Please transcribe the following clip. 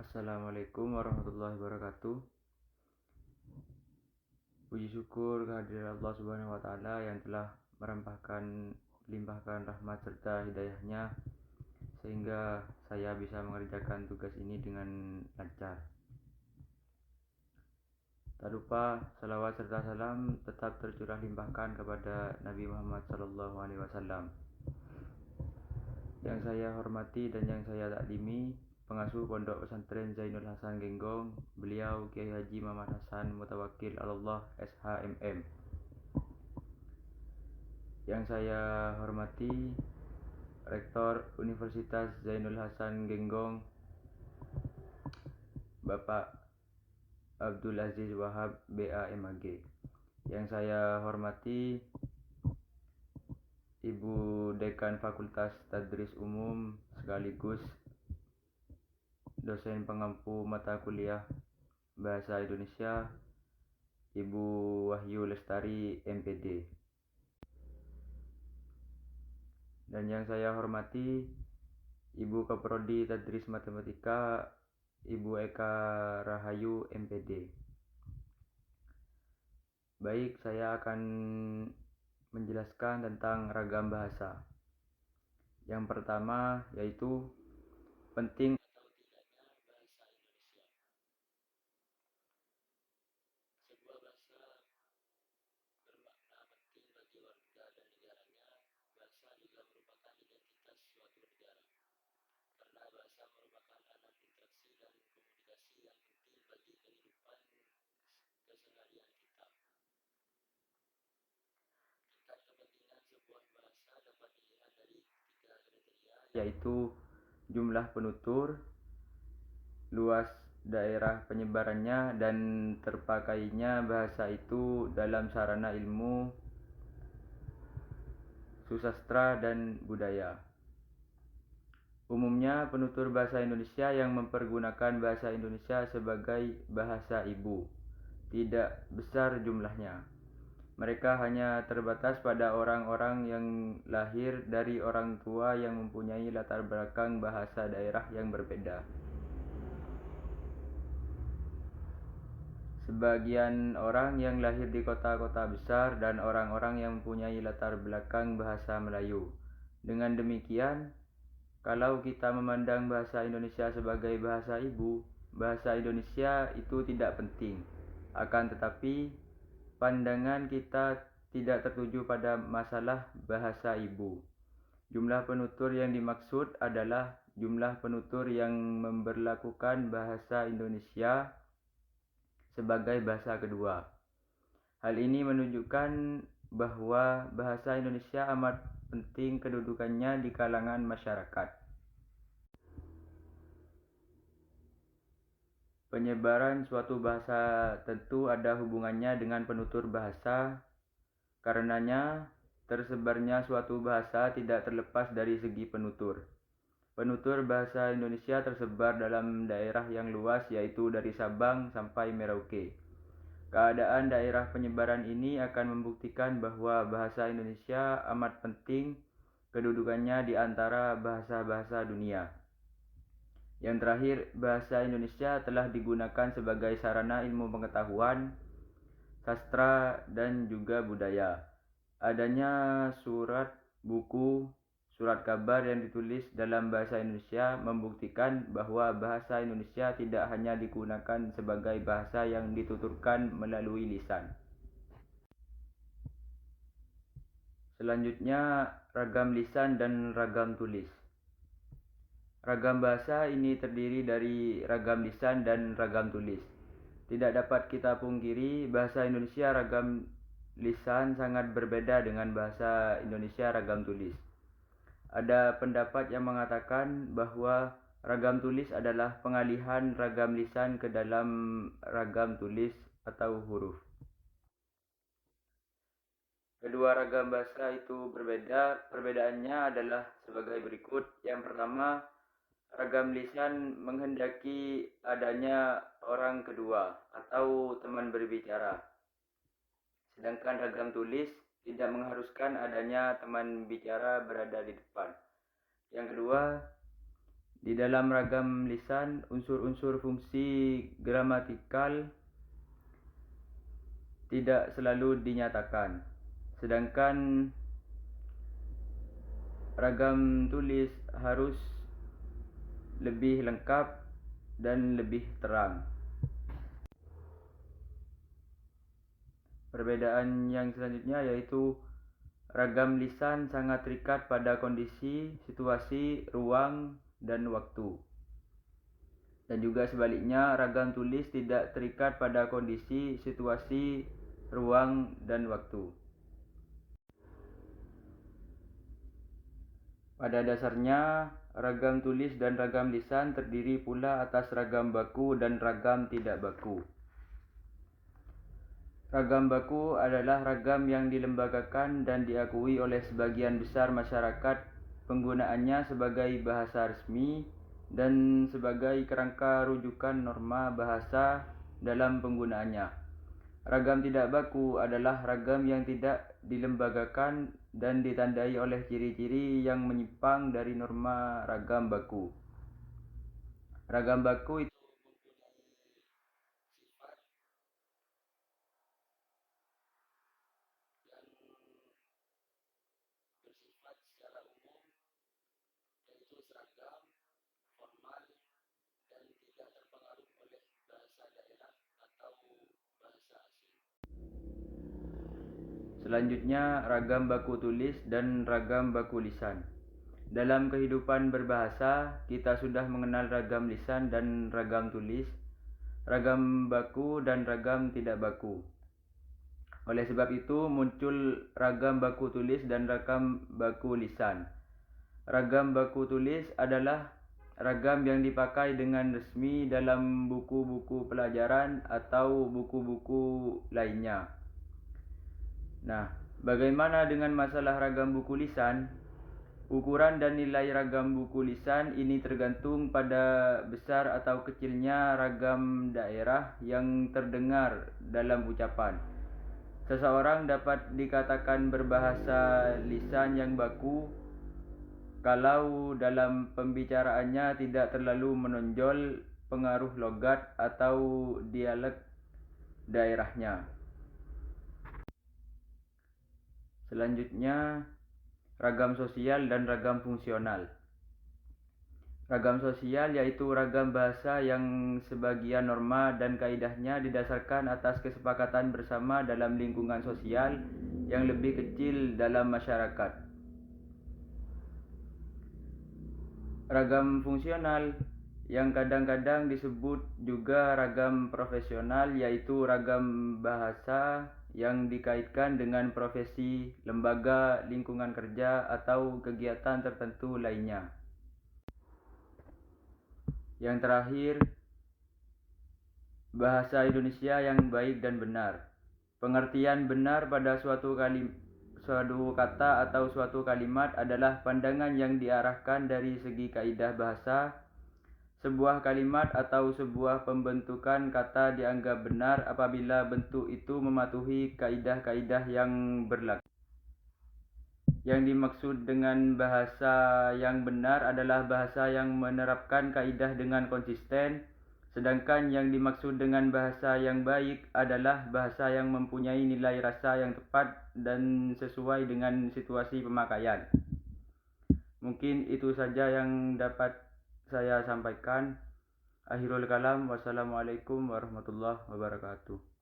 Assalamualaikum warahmatullahi wabarakatuh. Puji syukur kehadirat Allah Subhanahu wa taala yang telah limpahkan rahmat serta hidayahnya sehingga saya bisa mengerjakan tugas ini dengan lancar. Tak lupa salawat serta salam tetap tercurah limpahkan kepada Nabi Muhammad SAW. Yang saya hormati dan yang saya taklimi, pengasuh Pondok Pesantren Zainul Hasan Genggong, beliau Kiai Haji Muhammad Hasan Mutawakkil Allah SHMM. Yang saya hormati Rektor Universitas Zainul Hasan Genggong, Bapak Abdul Aziz Wahab BAMAG. Yang saya hormati Ibu Dekan Fakultas Tadris Umum sekaligus dosen pengampu mata kuliah Bahasa Indonesia, Ibu Wahyu Lestari MPD. Dan yang saya hormati Ibu Kaprodi Tadris Matematika, Ibu Eka Rahayu MPD. Baik, saya akan menjelaskan tentang ragam bahasa. Yang pertama yaitu penting atau tidaknya bahasa Indonesia. Sebuah bahasa bermakna penting bagi warga dan negaranya. Bahasa juga merupakan identitas suatu negara. Karena bahasa merupakan alat interaksi dan komunikasi yang penting bagi kehidupan keseharian kita. Tingkat kepentingan sebuah bahasa dapat dilihat dari 3 kriteria, yaitu jumlah penutur, luas daerah penyebarannya, dan terpakainya bahasa itu dalam sarana ilmu, susastra, dan budaya. Umumnya penutur bahasa Indonesia yang mempergunakan bahasa Indonesia sebagai bahasa ibu tidak besar jumlahnya. Mereka hanya terbatas pada orang-orang yang lahir dari orang tua yang mempunyai latar belakang bahasa daerah yang berbeda. Sebagian orang yang lahir di kota-kota besar dan orang-orang yang mempunyai latar belakang bahasa Melayu. Dengan demikian, kalau kita memandang bahasa Indonesia sebagai bahasa ibu, bahasa Indonesia itu tidak penting. Akan tetapi, pandangan kita tidak tertuju pada masalah bahasa ibu. Jumlah penutur yang dimaksud adalah jumlah penutur yang memberlakukan bahasa Indonesia sebagai bahasa kedua. Hal ini menunjukkan bahwa bahasa Indonesia amat penting kedudukannya di kalangan masyarakat. Penyebaran suatu bahasa tentu ada hubungannya dengan penutur bahasa. Karenanya, tersebarnya suatu bahasa tidak terlepas dari segi penutur. Penutur bahasa Indonesia tersebar dalam daerah yang luas, yaitu dari Sabang sampai Merauke. Keadaan daerah penyebaran ini akan membuktikan bahwa bahasa Indonesia amat penting kedudukannya di antara bahasa-bahasa dunia. Yang terakhir, bahasa Indonesia telah digunakan sebagai sarana ilmu pengetahuan, sastra, dan juga budaya. Adanya surat, buku, surat kabar yang ditulis dalam bahasa Indonesia membuktikan bahwa bahasa Indonesia tidak hanya digunakan sebagai bahasa yang dituturkan melalui lisan. Selanjutnya, ragam lisan dan ragam tulis. Ragam bahasa ini terdiri dari ragam lisan dan ragam tulis. Tidak dapat kita pungkiri bahasa Indonesia ragam lisan sangat berbeda dengan bahasa Indonesia ragam tulis. Ada pendapat yang mengatakan bahwa ragam tulis adalah pengalihan ragam lisan ke dalam ragam tulis atau huruf. Kedua ragam bahasa itu berbeda. Perbedaannya adalah sebagai berikut. Yang pertama, ragam lisan menghendaki adanya orang kedua atau teman berbicara. Sedangkan ragam tulis tidak mengharuskan adanya teman bicara berada di depan. Yang kedua, Di dalam ragam lisan, unsur-unsur fungsi gramatikal tidak selalu dinyatakan, sedangkan ragam tulis harus lebih lengkap dan lebih terang. Perbedaan yang selanjutnya yaitu ragam lisan sangat terikat pada kondisi, situasi, ruang, dan waktu. Dan juga sebaliknya, ragam tulis tidak terikat pada kondisi, situasi, ruang, dan waktu. Pada dasarnya, ragam tulis dan ragam lisan terdiri pula atas ragam baku dan ragam tidak baku. Ragam baku adalah ragam yang dilembagakan dan diakui oleh sebagian besar masyarakat, penggunaannya sebagai bahasa resmi dan sebagai kerangka rujukan norma bahasa dalam penggunaannya. Ragam tidak baku adalah ragam yang tidak dilembagakan dan ditandai oleh ciri-ciri yang menyimpang dari norma ragam baku. Ragam baku itu bersifat secara umum, yaitu seragam, formal, dan tidak terpengaruh oleh bahasa daerah atau bahasa asing. Selanjutnya, ragam baku tulis dan ragam baku lisan. Dalam kehidupan berbahasa, kita sudah mengenal ragam lisan dan ragam tulis, ragam baku dan ragam tidak baku. Oleh sebab itu, muncul ragam baku tulis dan ragam baku lisan. Ragam baku tulis adalah ragam yang dipakai dengan resmi dalam buku-buku pelajaran atau buku-buku lainnya. Nah, bagaimana dengan masalah ragam buku lisan? Ukuran dan nilai ragam buku lisan ini tergantung pada besar atau kecilnya ragam daerah yang terdengar dalam ucapan. Seseorang dapat dikatakan berbahasa lisan yang baku kalau dalam pembicaraannya tidak terlalu menonjol pengaruh logat atau dialek daerahnya. Selanjutnya, ragam sosial dan ragam fungsional. Ragam sosial yaitu ragam bahasa yang sebagian norma dan kaidahnya didasarkan atas kesepakatan bersama dalam lingkungan sosial yang lebih kecil dalam masyarakat. Ragam fungsional yang kadang-kadang disebut juga ragam profesional yaitu ragam bahasa yang dikaitkan dengan profesi, lembaga, lingkungan kerja, atau kegiatan tertentu lainnya. Yang terakhir, bahasa Indonesia yang baik dan benar. Pengertian benar pada suatu kata atau suatu kalimat adalah pandangan yang diarahkan dari segi kaidah bahasa. Sebuah kalimat atau sebuah pembentukan kata dianggap benar apabila bentuk itu mematuhi kaidah-kaidah yang berlaku. Yang dimaksud dengan bahasa yang benar adalah bahasa yang menerapkan kaidah dengan konsisten, sedangkan yang dimaksud dengan bahasa yang baik adalah bahasa yang mempunyai nilai rasa yang tepat dan sesuai dengan situasi pemakaian. Mungkin itu saja yang dapat saya sampaikan. Akhirul kalam, wassalamualaikum warahmatullahi wabarakatuh.